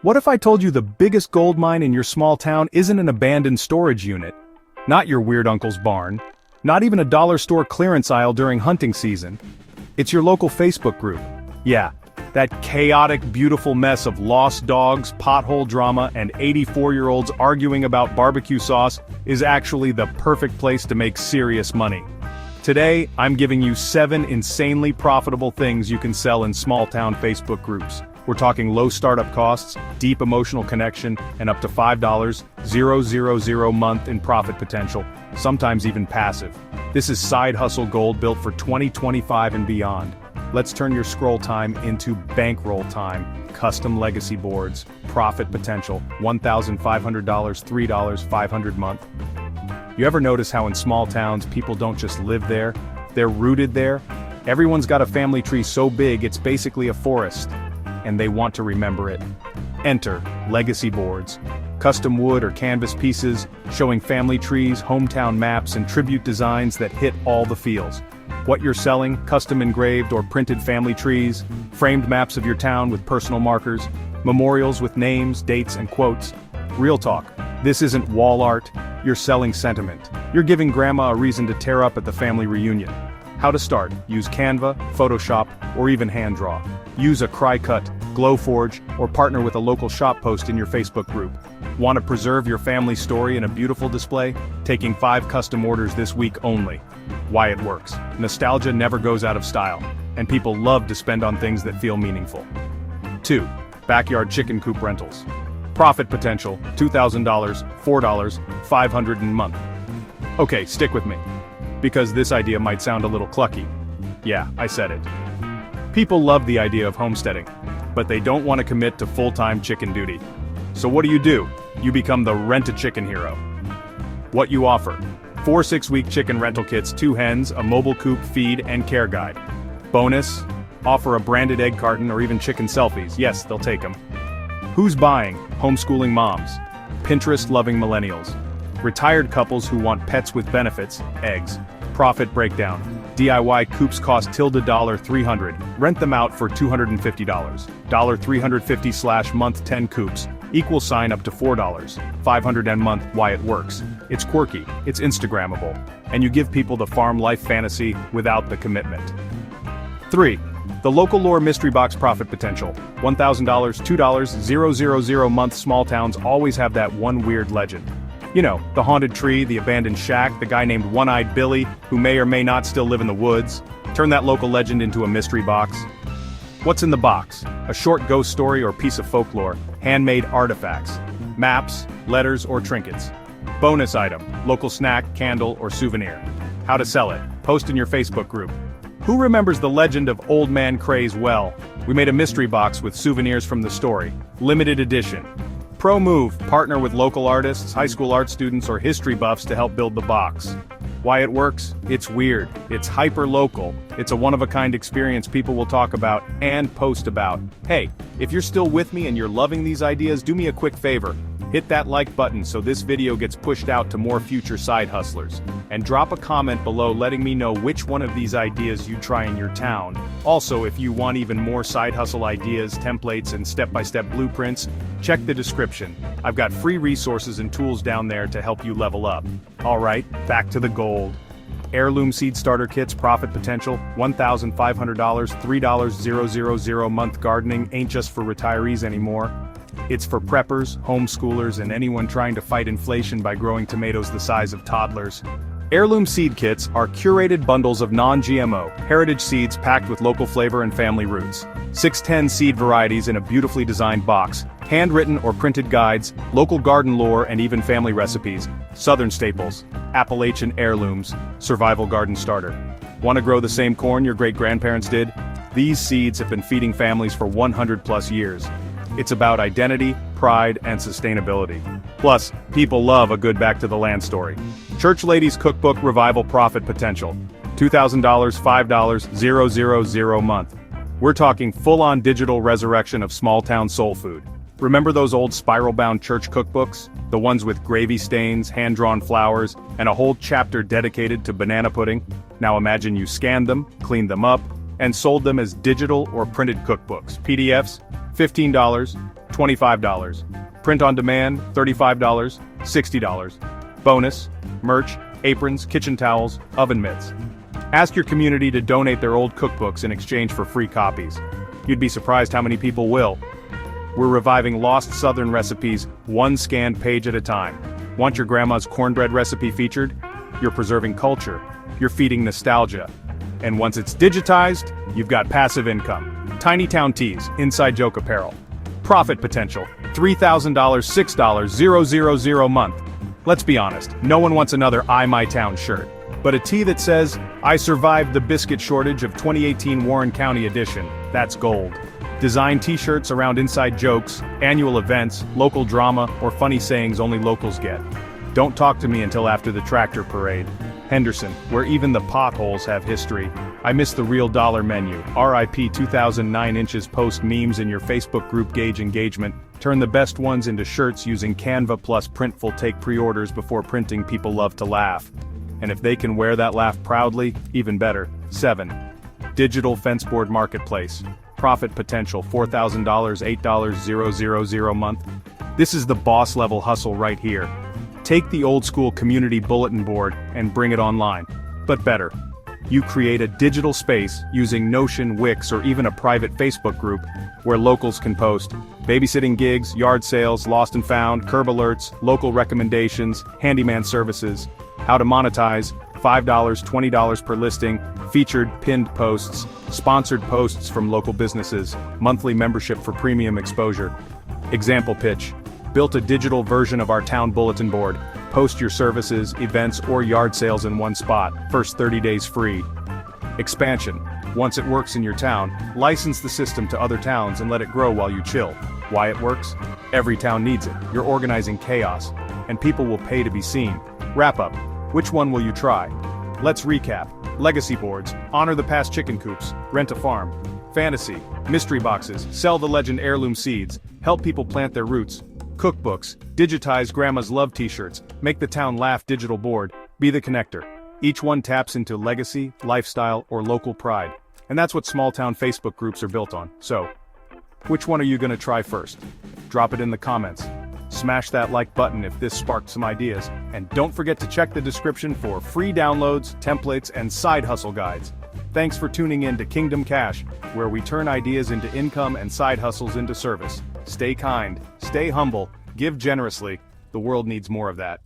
What if I told you the biggest gold mine in your small town isn't an abandoned storage unit? Not your weird uncle's barn. Not even a dollar store clearance aisle during hunting season. It's your local Facebook group. Yeah, that chaotic, beautiful mess of lost dogs, pothole drama, and 84-year-olds arguing about barbecue sauce is actually the perfect place to make serious money. Today, I'm giving you 7 insanely profitable things you can sell in small-town Facebook groups. We're talking low startup costs, deep emotional connection, and up to $5,000 a month in profit potential, sometimes even passive. This is side hustle gold built for 2025 and beyond. Let's turn your scroll time into bankroll time. Custom legacy boards, profit potential, $1,500, $3, $500 month. You ever notice how in small towns people don't just live there, they're rooted there? Everyone's got a family tree so big it's basically a forest. And they want to remember it. Enter legacy boards. Custom wood or canvas pieces, showing family trees, hometown maps, and tribute designs that hit all the feels. What you're selling, custom engraved or printed family trees, framed maps of your town with personal markers, memorials with names, dates, and quotes. Real talk, this isn't wall art, you're selling sentiment. You're giving grandma a reason to tear up at the family reunion. How to start: use Canva, Photoshop, or even hand draw. Use a Cry-Cut, Glowforge, or partner with a local shop post in your Facebook group. Want to preserve your family story in a beautiful display? Taking 5 custom orders this week only. Why it works: nostalgia never goes out of style, and people love to spend on things that feel meaningful. 2. Backyard chicken coop rentals. Profit potential: $2,000, $4, $500 a month. Okay, stick with me, because this idea might sound a little clucky. Yeah, I said it. People love the idea of homesteading, but they don't want to commit to full-time chicken duty. So what do? You become the rent-a-chicken hero. What you offer: 4 6-week chicken rental kits, 2 hens, a mobile coop, feed, and care guide. Bonus: offer a branded egg carton or even chicken selfies. Yes, they'll take them. Who's buying? Homeschooling moms, Pinterest-loving millennials, retired couples who want pets with benefits, eggs. Profit breakdown: DIY coops cost $300, rent them out for $250, $350 month 10 coops, =up to $4, $500 a month. Why it works: it's quirky, it's Instagrammable, and you give people the farm life fantasy without the commitment. 3. The local lore mystery box profit potential: $1,000, $2, $000 month. Small towns always have that one weird legend. You know, the haunted tree, the abandoned shack, the guy named One-Eyed Billy, who may or may not still live in the woods. Turn that local legend into a mystery box. What's in the box? A short ghost story or piece of folklore, handmade artifacts, maps, letters, or trinkets. Bonus item: local snack, candle, or souvenir. How to sell it: post in your Facebook group. Who remembers the legend of Old Man Craze well? We made a mystery box with souvenirs from the story. Limited edition. Pro move: partner with local artists, high school art students, or history buffs to help build the box. Why it works: it's weird, it's hyper-local, it's a one-of-a-kind experience people will talk about and post about. Hey, if you're still with me and you're loving these ideas, do me a quick favor. Hit that like button so this video gets pushed out to more future side hustlers. And drop a comment below letting me know which one of these ideas you try in your town. Also, if you want even more side hustle ideas, templates, and step-by-step blueprints, check the description. I've got free resources and tools down there to help you level up. Alright, back to the gold. Heirloom seed starter kits profit potential: $1,500, $3,000 a month. Gardening ain't just for retirees anymore. It's for preppers, homeschoolers, and anyone trying to fight inflation by growing tomatoes the size of toddlers. Heirloom seed kits are curated bundles of non-GMO, heritage seeds packed with local flavor and family roots. 6-10 seed varieties in a beautifully designed box, handwritten or printed guides, local garden lore, and even family recipes. Southern staples, Appalachian heirlooms, survival garden starter. Want to grow the same corn your great-grandparents did? These seeds have been feeding families for 100+ years. It's about identity, pride, and sustainability. Plus, people love a good back-to-the-land story. Church Ladies Cookbook Revival profit potential: $2,000, $5, $000 a month. We're talking full-on digital resurrection of small-town soul food. Remember those old spiral-bound church cookbooks? The ones with gravy stains, hand-drawn flowers, and a whole chapter dedicated to banana pudding? Now imagine you scanned them, cleaned them up, and sold them as digital or printed cookbooks. PDFs, $15, $25. Print on demand, $35, $60. Bonus, merch, aprons, kitchen towels, oven mitts. Ask your community to donate their old cookbooks in exchange for free copies. You'd be surprised how many people will. We're reviving lost Southern recipes, one scanned page at a time. Want your grandma's cornbread recipe featured? You're preserving culture. You're feeding nostalgia. And once it's digitized, you've got passive income. Tiny Town Tees, inside joke apparel. Profit potential, $3,000, $6, 000 month. Let's be honest, no one wants another I My Town shirt. But a tee that says, I survived the biscuit shortage of 2018 Warren County edition, that's gold. Design t-shirts around inside jokes, annual events, local drama, or funny sayings only locals get. Don't talk to me until after the tractor parade. Henderson, where even the potholes have history. I miss the real dollar menu. RIP 2009 inches post memes in your Facebook group gauge engagement. Turn the best ones into shirts using Canva plus Printful. Take pre-orders before printing. People love to laugh. And if they can wear that laugh proudly, even better. 7. Digital Fenceboard Marketplace. Profit potential, $4,000, $8, 000 month. This is the boss level hustle right here. Take the old school community bulletin board and bring it online. But better. You create a digital space using Notion, Wix, or even a private Facebook group where locals can post babysitting gigs, yard sales, lost and found, curb alerts, local recommendations, handyman services, how to monetize, $5, $20 per listing, featured pinned posts, sponsored posts from local businesses, monthly membership for premium exposure. Example pitch. Built a digital version of our town bulletin board. Post your services, events, or yard sales in one spot. First 30 days free. Expansion. Once it works in your town, license the system to other towns and let it grow while you chill. Why it works? Every town needs it. You're organizing chaos, and people will pay to be seen. Wrap up. Which one will you try? Let's recap. Legacy boards, honor the past chicken coops, rent a farm. Fantasy, mystery boxes, sell the legend heirloom seeds, help people plant their roots. Cookbooks, digitize grandma's love t-shirts, make the town laugh. Digital board, be the connector. Each one taps into legacy, lifestyle, or local pride. And that's what small town Facebook groups are built on. So, which one are you gonna try first? Drop it in the comments. Smash that like button if this sparked some ideas, and don't forget to check the description for free downloads, templates, and side hustle guides. Thanks for tuning in to Kingdom Cash, where we turn ideas into income and side hustles into service. Stay kind, stay humble, give generously. The world needs more of that.